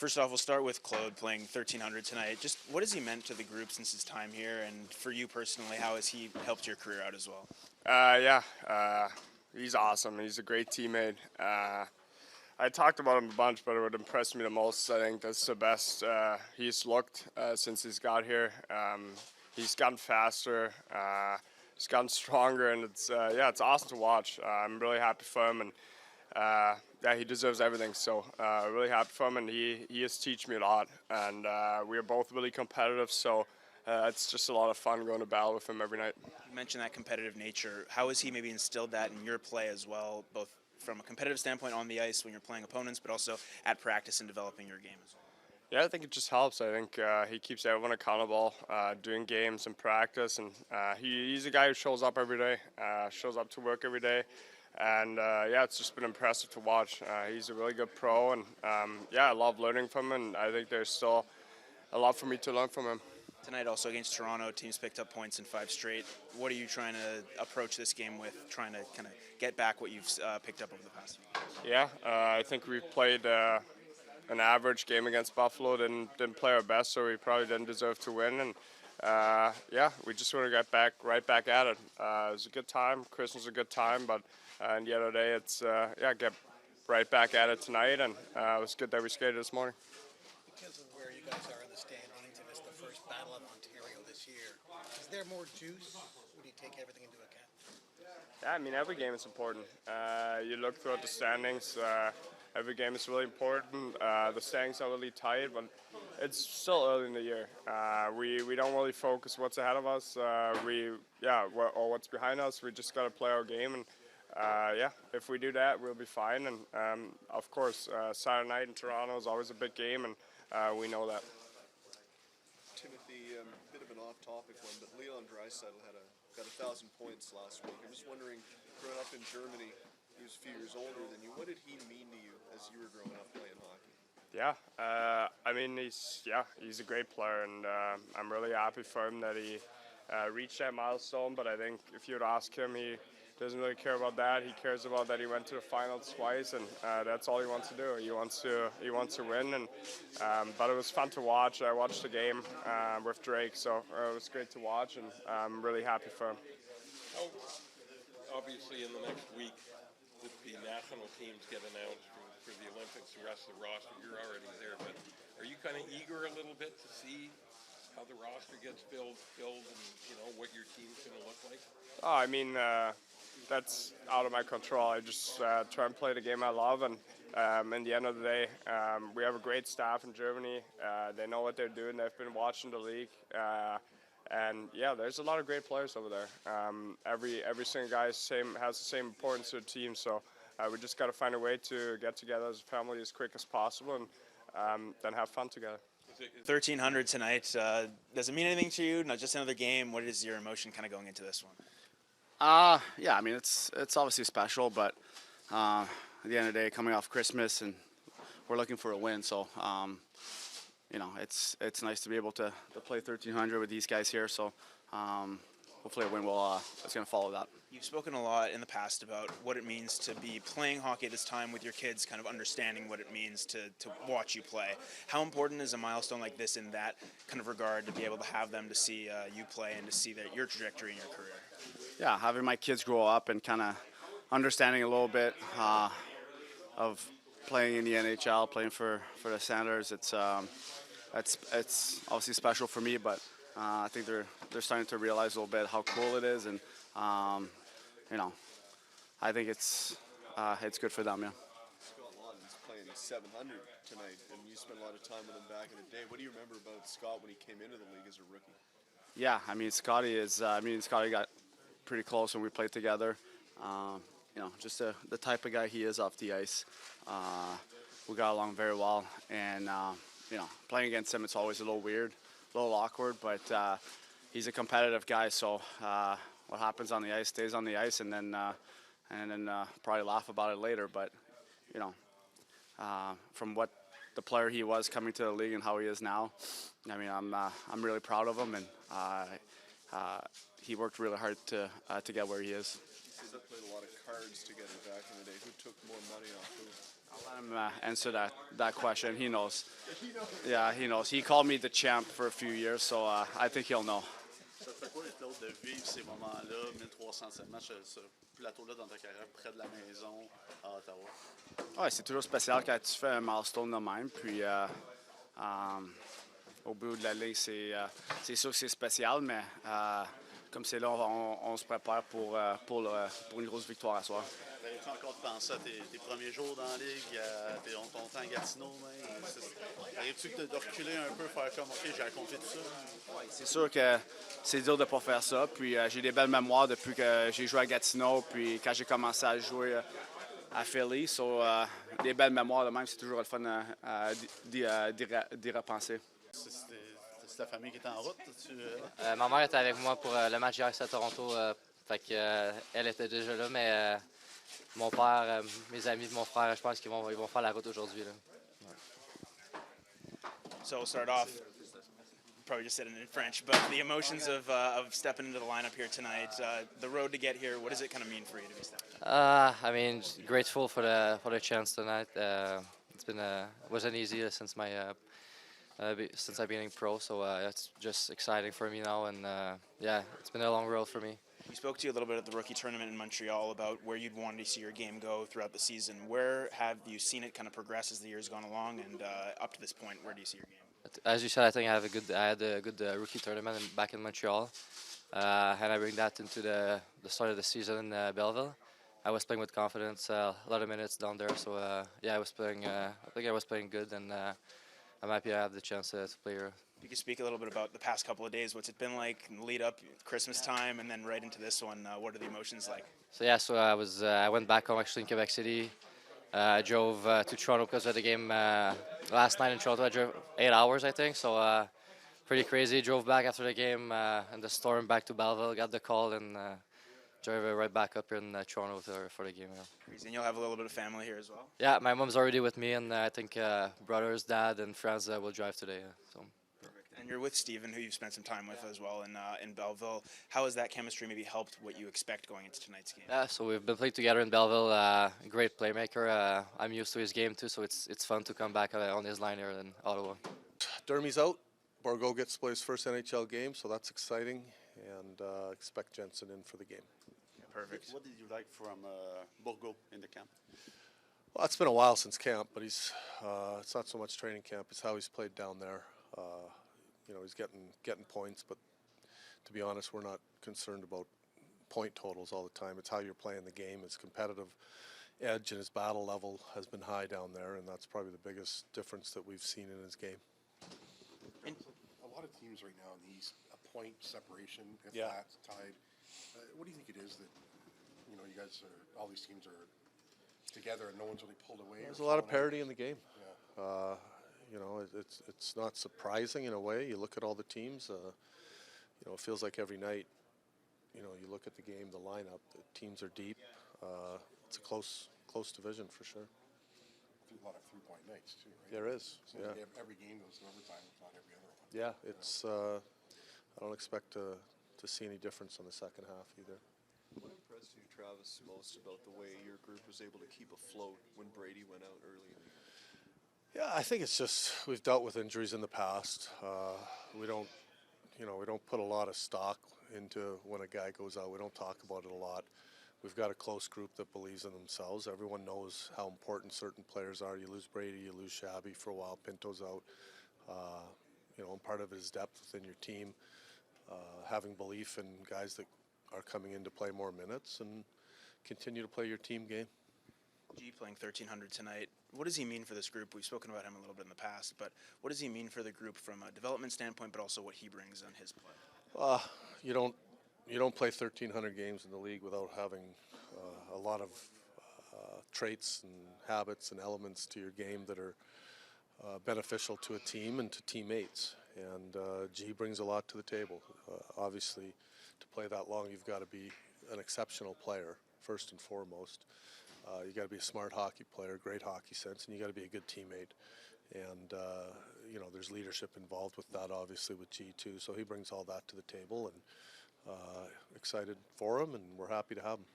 First off, we'll start with Claude playing 1300 tonight. Just what has he meant to the group since his time here, and for you personally, how has he helped your career out as well? He's awesome. He's a great teammate. I talked about him a bunch, but what impressed me the most, I think that's the best he's looked since he's got here. He's gotten faster, he's gotten stronger, and it's awesome to watch. I'm really happy for him, and he deserves everything. So really happy for him, and he has taught me a lot, and we are both really competitive. So it's just a lot of fun going to battle with him every night. You mentioned that competitive nature. How has he maybe instilled that in your play as well, both from a competitive standpoint on the ice when you're playing opponents, but also at practice and developing your game as well? Yeah, I think it just helps. I think he keeps everyone accountable, doing games and practice, and he's a guy who shows up every day, shows up to work every day, and it's just been impressive to watch. He's a really good pro, and I love learning from him, and I think there's still a lot for me to learn from him. Tonight also against Toronto, teams picked up points in 5 straight. What are you trying to approach this game with, trying to kind of get back what you've picked up over the past few years? I think we played an average game against Buffalo, didn't play our best, so we probably didn't deserve to win. And we just want to get right back at it. It was a good time. Christmas was a good time, but at the end of the day, it's get right back at it tonight. And it was good that we skated this morning. Because of where you guys are in the standings, and it's the first battle of Ontario this year, is there more juice? Would you take everything into account? Yeah, I mean, every game is important. You look throughout the standings. Every game is really important. The standings are really tight, but it's still early in the year. We don't really focus what's ahead of us. Or what's behind us. We just got to play our game, and if we do that, we'll be fine. And of course, Saturday night in Toronto is always a big game, and we know that. Timothy, bit of an off-topic one, but Leon Draisaitl got 1,000 points last week. I'm just wondering, growing up in Germany, he was a few years older than you. What did he mean to you as you were growing up playing hockey? He's a great player, and I'm really happy for him that he reached that milestone. But I think if you would ask him, he doesn't really care about that. He cares about that he went to the finals twice, and that's all he wants to do. He wants to win, and but it was fun to watch. I watched the game with Drake, so it was great to watch, and I'm really happy for him. Obviously, in the next week, the national teams get announced for the Olympics, the rest of the roster. You're already there, but are you kind of eager a little bit to see how the roster gets filled, and what your team's going to look like? That's out of my control. I just try and play the game I love, and in the end of the day, we have a great staff in Germany. They know what they're doing. They've been watching the league, there's a lot of great players over there. Every single guy has the same importance to the team, so we just got to find a way to get together as a family as quick as possible, and then have fun together. 1300 tonight, does it mean anything to you? Not just another game. What is your emotion kind of going into this one? It's obviously special, but at the end of the day, coming off Christmas, and we're looking for a win. So, it's nice to be able to play 1300 with these guys here. So, hopefully a win is going to follow that. You've spoken a lot in the past about what it means to be playing hockey at this time with your kids, kind of understanding what it means to watch you play. How important is a milestone like this in that kind of regard to be able to have them to see you play and to see your trajectory in your career? Yeah, having my kids grow up and kind of understanding a little bit of playing in the NHL, playing for the Sanders, it's obviously special for me, but I think they're starting to realize a little bit how cool it is, and I think it's good for them. Yeah. Scott Lawton's playing 700 tonight, and you spent a lot of time with him back in the day. What do you remember about Scott when he came into the league as a rookie? Yeah, Scotty got pretty close when we played together. Just the type of guy he is off the ice. We got along very well, and playing against him, it's always a little weird, a little awkward, but he's a competitive guy, so what happens on the ice stays on the ice, and then probably laugh about it later. But from what the player he was coming to the league and how he is now, I'm really proud of him, and he worked really hard to get where he is. His guys that played a lot of cards together back in the day. Who took more money off who? I'll let him answer that question. He knows. Yeah, he knows. He called me the champ for a few years, so I think he'll know. Ça te fait quoi, Claude, de vivre ces moments-là, 1307 matchs, ce plateau-là dans ta carrière, près de la maison, à Ottawa? Ouais, c'est toujours spécial quand tu fais un milestone de même. Puis, au bout de la ligne, c'est sûr que c'est spécial, mais comme c'est là, on se prépare pour une grosse victoire à soir. Avais-tu encore pensé à tes premiers jours dans la Ligue, ton temps à Gatineau? Arrives-tu de reculer un peu, faire comme, OK, j'ai accompli tout ça? C'est sûr que c'est dur de ne pas faire ça. Puis j'ai des belles mémoires depuis que j'ai joué à Gatineau, puis quand j'ai commencé à jouer à Philly. Des belles mémoires de même, c'est toujours le fun d'y repenser. C'est ta famille qui est en route? Ma mère était avec moi pour le match hier à Toronto. Elle était déjà là, mais mon père, mes amis de mon frère, je pense qu'ils vont faire la route aujourd'hui. So we'll start off. Probably just said it in French, but the emotions of stepping into the lineup here tonight, the road to get here. What does it kind of mean for you to be stepping in? I mean, grateful for the chance tonight. It's been wasn't easy since I've been in pro, so it's just exciting for me now, and it's been a long road for me. We spoke to you a little bit at the rookie tournament in Montreal about where you'd want to see your game go throughout the season. Where have you seen it kind of progress as the year's gone along, and up to this point, where do you see your game? As you said, I think I had a good rookie tournament back in Montreal, and I bring that into the start of the season in Belleville. I was playing with confidence, a lot of minutes down there, so I was playing. I think I was playing good, and I'm happy I have the chance to play here. You could speak a little bit about the past couple of days. What's it been like in the lead up, Christmas time, and then right into this one? What are the emotions like? So I went back home actually in Quebec City. I drove to Toronto because of the game last night in Toronto. I drove 8 hours, I think, so pretty crazy. Drove back after the game and the storm back to Belleville. Got the call and drove right back up in Toronto for the game. Crazy. And you'll have a little bit of family here as well? Yeah, my mom's already with me, and I think brothers, dad, and friends will drive today. So. And you're with Steven, who you've spent some time with as well in Belleville. How has that chemistry maybe helped what you expect going into tonight's game? Yeah, so we've been playing together in Belleville. Great playmaker. I'm used to his game too, so it's fun to come back on his line here in Ottawa. Dermy's out. Bourgault gets to play his first NHL game, so that's exciting. And expect Jensen in for the game. Yeah, perfect. What did you like from Bourgault in the camp? Well, it's been a while since camp, but it's not so much training camp. It's how he's played down there. He's getting points, but to be honest, we're not concerned about point totals all the time. It's how you're playing the game. His competitive edge and his battle level has been high down there, and that's probably the biggest difference that we've seen in his game. A lot of teams right now in the East, a point separation, if Yeah. that's tied. What do you think it is that, you guys all these teams are together and no one's really pulled away? There's a lot of parity in the game. Yeah. It's not surprising in a way. You look at all the teams. It feels like every night. You look at the game, the lineup. The teams are deep. It's a close division for sure. A lot of 3-point nights too, right? There is. So Yeah. every game goes to overtime, if not every other one. Yeah. It's. I don't expect to see any difference in the second half either. What impressed you, Travis, most about the way your group was able to keep afloat when Brady went out early in the year? Yeah, I think it's just we've dealt with injuries in the past. We don't put a lot of stock into when a guy goes out. We don't talk about it a lot. We've got a close group that believes in themselves. Everyone knows how important certain players are. You lose Brady, you lose Shabby for a while. Pinto's out. And part of it is depth within your team, having belief in guys that are coming in to play more minutes and continue to play your team game. G playing 1,300 tonight. What does he mean for this group? We've spoken about him a little bit in the past, but what does he mean for the group from a development standpoint, but also what he brings on his play? You don't play 1,300 games in the league without having a lot of traits and habits and elements to your game that are beneficial to a team and to teammates. And G brings a lot to the table. Obviously, to play that long, you've got to be an exceptional player, first and foremost. You got to be a smart hockey player, great hockey sense, and you got to be a good teammate. And there's leadership involved with that, obviously, with G too. So he brings all that to the table, and excited for him, and we're happy to have him.